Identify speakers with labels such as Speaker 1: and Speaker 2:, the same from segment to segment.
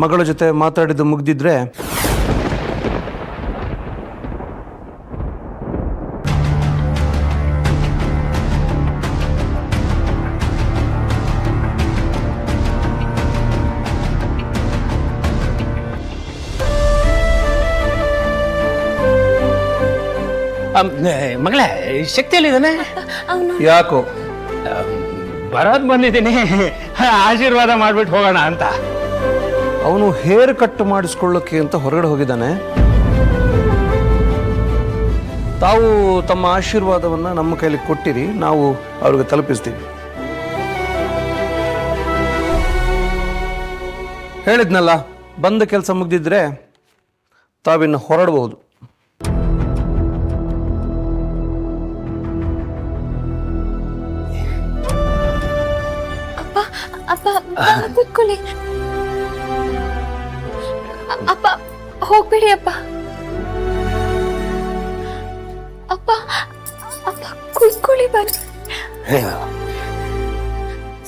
Speaker 1: ಮಗಳ ಜೊತೆ ಮಾತಾಡಿದ್ದು ಮುಗ್ದಿದ್ರೆ
Speaker 2: ಮಗಳೇ ಶಕ್ತಿಯಲ್ಲಿದ್ದಾನೆ
Speaker 1: ಯಾಕೋ
Speaker 2: ಬರೋದ್ ಬಂದಿದ್ದೀನಿ ಆಶೀರ್ವಾದ ಮಾಡ್ಬಿಟ್ಟು ಹೋಗೋಣ ಅಂತ.
Speaker 1: ಅವನು ಹೇರ್ ಕಟ್ ಮಾಡಿಸ್ಕೊಳ್ಳೋಕೆ ಅಂತ ಹೊರಗಡೆ ಹೋಗಿದ್ದಾನೆ. ತಾವು ತಮ್ಮ ಆಶೀರ್ವಾದವನ್ನು ನಮ್ಮ ಕೈಲಿ ಕೊಟ್ಟಿರಿ, ನಾವು ಅವ್ರಿಗೆ ತಲುಪಿಸ್ತೀವಿ. ಹೇಳಿದ್ನಲ್ಲ, ಬಂದ ಕೆಲಸ ಮುಗ್ದಿದ್ರೆ ತಾವಿನ್ನು ಹೊರಡಬಹುದು.
Speaker 3: ಅಪ್ಪ ಕೂತ್ಕೊಳ್ಳಿ. ಅಪ್ಪ ಹೋಗ್ಬೇಡಿ ಅಪ್ಪ. ಅಪ್ಪ ಅಪ್ಪ ಕೂತ್ಕೊಳ್ಳಿ ಬನ್ನಿ.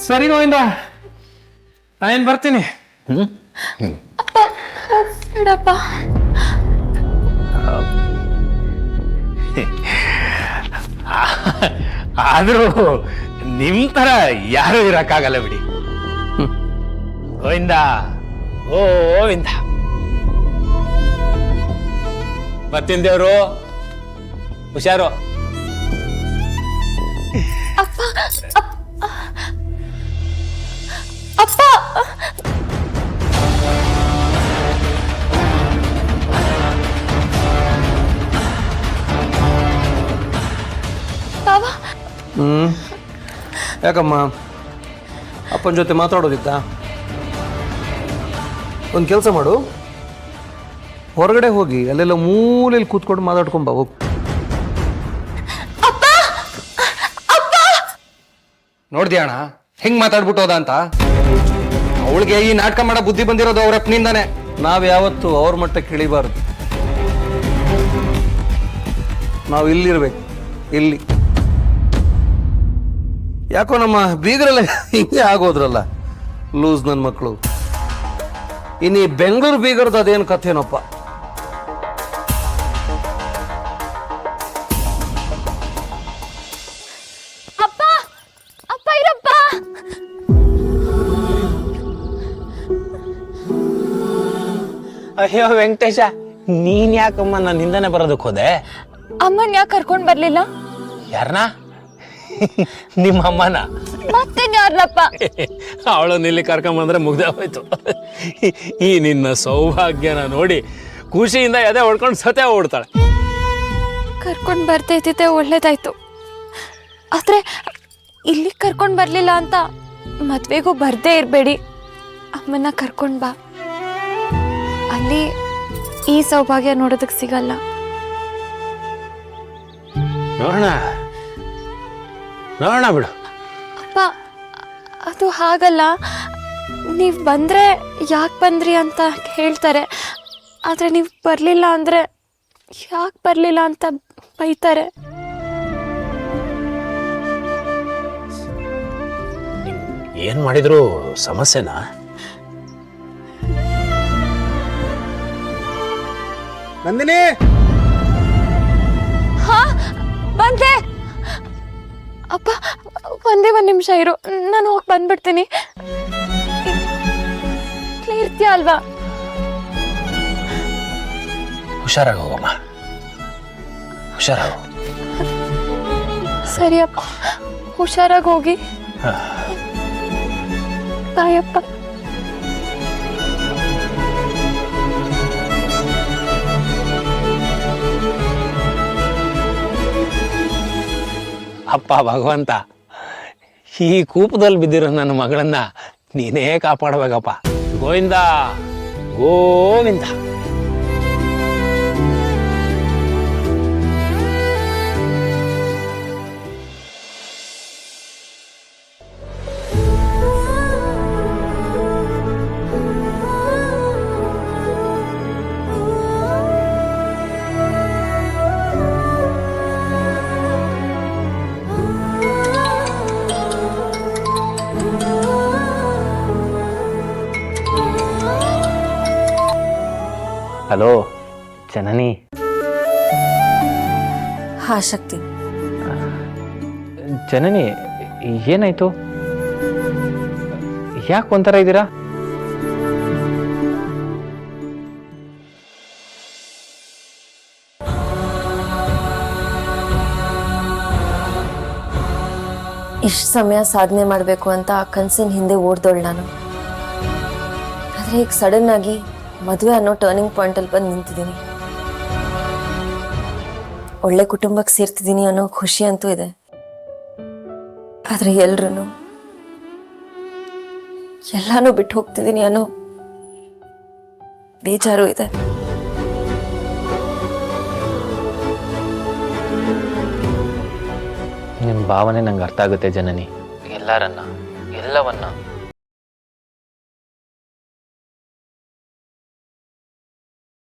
Speaker 2: ಸರಿ ಗೋವಿಂದ, ನಾನೇನ್ ಬರ್ತೀನಿ.
Speaker 3: ಅಪ್ಪ ಹೋಗ್ಬೇಡಪ್ಪ.
Speaker 2: ಆದ್ರೂ ನಿಮ್ ತರ ಯಾರು ಇರಕ್ಕಾಗಲ್ಲ ಬಿಡಿ. ಗೋವಿಂದ ಗೋವಿಂದ. ಬರ್ತೀನಿ ದೇವ್ರು, ಹುಷಾರು.
Speaker 3: ಅಪ್ಪ ಅಪ್ಪ ಬಾವ.
Speaker 1: ಯಾಕಮ್ಮ, ಅಪ್ಪನ ಜೊತೆ ಮಾತಾಡೋದಿತ್ತಾ? ಒಂದು ಕೆಲಸ ಮಾಡು, ಹೊರಗಡೆ ಹೋಗಿ ಅಲ್ಲೆಲ್ಲ ಮೂಲೆಯಲ್ಲಿ ಕೂತ್ಕೊಂಡು ಮಾತಾಡ್ಕೊಂಬ ಹೋಗು.
Speaker 4: ನೋಡ್ದಿ ಅಣ್ಣ ಹೆಂಗ್ ಮಾತಾಡ್ಬಿಟ್ಟೋದ ಅಂತ. ಅವಳಿಗೆ ಈ ನಾಟಕ ಮಾಡೋ ಬುದ್ಧಿ ಬಂದಿರೋದು ಅವ್ರ ಅಪ್ಪನಿಂದಾನೆ.
Speaker 1: ನಾವು ಯಾವತ್ತೂ ಅವ್ರ ಮಟ್ಟಕ್ಕೆ ಇಳಿಬಾರ್ದು. ನಾವು ಇಲ್ಲಿರ್ಬೇಕು, ಇಲ್ಲಿ. ಯಾಕೋ ನಮ್ಮ ಬೀಗರೆಲ್ಲ ಹಿಂಗೆ ಆಗೋದ್ರಲ್ಲ, ಲೂಸ್ ನನ್ನ ಮಕ್ಕಳು. ಇನ್ನು ಈ ಬೆಂಗಳೂರು ಬೀಗರದ್ದು ಅದೇನು ಕಥೆನಪ್ಪ.
Speaker 3: ಅಪ್ಪ ಅಪ್ಪ ಇರಪ್ಪ.
Speaker 2: ಅಯ್ಯೋ ವೆಂಕಟೇಶ, ನೀನ್ ಯಾಕಮ್ಮ ನನ್ನ ಹಿಂದನೆ ಬರೋದಕ್ಕೆ ಹೋದೆ?
Speaker 3: ಅಮ್ಮನ್ ಯಾಕೆ ಕರ್ಕೊಂಡ್ ಬರ್ಲಿಲ್ಲ?
Speaker 2: ಯಾರನ್ನ? ನಿಮ್ಮ ಅಮ್ಮನ?
Speaker 3: ಮತ್ತೇನ್ ಯಾರಪ್ಪ?
Speaker 2: ಅವಳನ್ನ ಇಲ್ಲಿ ಕರ್ಕೊಂಬಂದ್ರೆ ಮುಗ್ದೆ ಹೋಯ್ತು. ಈ ನಿನ್ನ ಸೌಭಾಗ್ಯನ ನೋಡಿ ಖುಷಿಯಿಂದ ಎದೆ ಹೊಡ್ಕೊಂಡು ಸತೆ ಓಡ್ತಾಳೆ.
Speaker 3: ಕರ್ಕೊಂಡ್ ಬರ್ತಾ ಇದ್ದಿದ್ದೆ ಒಳ್ಳೇದಾಯ್ತು. ಆದ್ರೆ ಇಲ್ಲಿ ಕರ್ಕೊಂಡ್ ಬರ್ಲಿಲ್ಲ ಅಂತ ಮದ್ವೆಗೂ ಬರ್ದೇ ಇರ್ಬೇಡಿ. ಅಮ್ಮನ್ನ ಕರ್ಕೊಂಡ್ ಬಾ. ಅಲ್ಲಿ ಈ ಸೌಭಾಗ್ಯ ನೋಡೋದಕ್ ಸಿಗಲ್ಲ.
Speaker 2: ನೋಡೋಣ ನೋಡೋಣ ಬಿಡು.
Speaker 3: ಅಪ್ಪ ಅದು ಹಾಗಲ್ಲ. ನೀವು ಬಂದ್ರೆ ಯಾಕೆ ಬಂದ್ರಿ ಅಂತ ಹೇಳ್ತಾರೆ. ಆದ್ರೆ ನೀವು ಬರ್ಲಿಲ್ಲ ಅಂದ್ರೆ ಯಾಕೆ ಬರ್ಲಿಲ್ಲ ಅಂತ ಬೈತಾರೆ.
Speaker 2: ಏನ್ ಮಾಡಿದ್ರು ಸಮಸ್ಯೆನಾ?
Speaker 4: ನಂದಿನಿ,
Speaker 3: ಹಾ ಬಂದೆ. ಅಪ್ಪ ಒಂದೇ ಒಂದ್ ನಿಮಿಷ ಇರು, ನಾನು ಹೋಗಿ ಬಂದ್ಬಿಡ್ತೀನಿ. ಇರ್ತೀಯ ಅಲ್ವಾ?
Speaker 2: ಹುಷಾರಾಗಿ ಹೋಗಮ್ಮ, ಹುಷಾರಾಗು.
Speaker 3: ಸರಿ ಅಪ್ಪ, ಹುಷಾರಾಗಿ ಹೋಗಿ. ಬಾಯಪ್ಪ.
Speaker 2: ಅಪ್ಪ ಭಗವಂತ, ಈ ಕೂಪದಲ್ಲಿ ಬಿದ್ದಿರೋ ನನ್ನ ಮಗಳನ್ನ ನೀನೇ ಕಾಪಾಡಬೇಕಪ್ಪ. ಗೋವಿಂದ ಗೋವಿಂದ.
Speaker 5: ಹಲೋ ಜನನಿ.
Speaker 6: ಹಾ ಶಕ್ತಿ,
Speaker 5: ಜನನಿ ಏನಾಯ್ತು? ಯಾಕೆ ಒಂಥರ ಇದ್ದೀರಾ?
Speaker 6: ಇಷ್ಟು ಸಮಯ ಸಾಧನೆ ಮಾಡಬೇಕು ಅಂತ ಆ ಕನಸಿನ ಹಿಂದೆ ಓಡ್ದೋಳು ನಾನು. ಆದರೆ ಈಗ ಸಡನ್ ಆಗಿ ಮದುವೆ ಅನ್ನೋ ಟರ್ನಿಂಗ್ ಪಾಯಿಂಟಲ್ಲಿ ಬಂದು ನಿಂತಿದ್ದೀನಿ. ಒಳ್ಳೆ ಕುಟುಂಬಕ್ಕೆ ಸೇರ್ತಿದ್ದೀನಿ ಅನ್ನೋ ಖುಷಿ ಅಂತೂ ಇದೆ. ಆದರೆ ಎಲ್ಲಾನು ಬಿಟ್ಟು ಹೋಗ್ತಿದ್ದೀನಿ ಅನ್ನೋ ಬೇಜಾರು ಇದೆ.
Speaker 5: ನಿಮ್ಮ ಭಾವನೆ ನಂಗೆ ಅರ್ಥ ಆಗುತ್ತೆ ಜನನಿ. ಎಲ್ಲವನ್ನ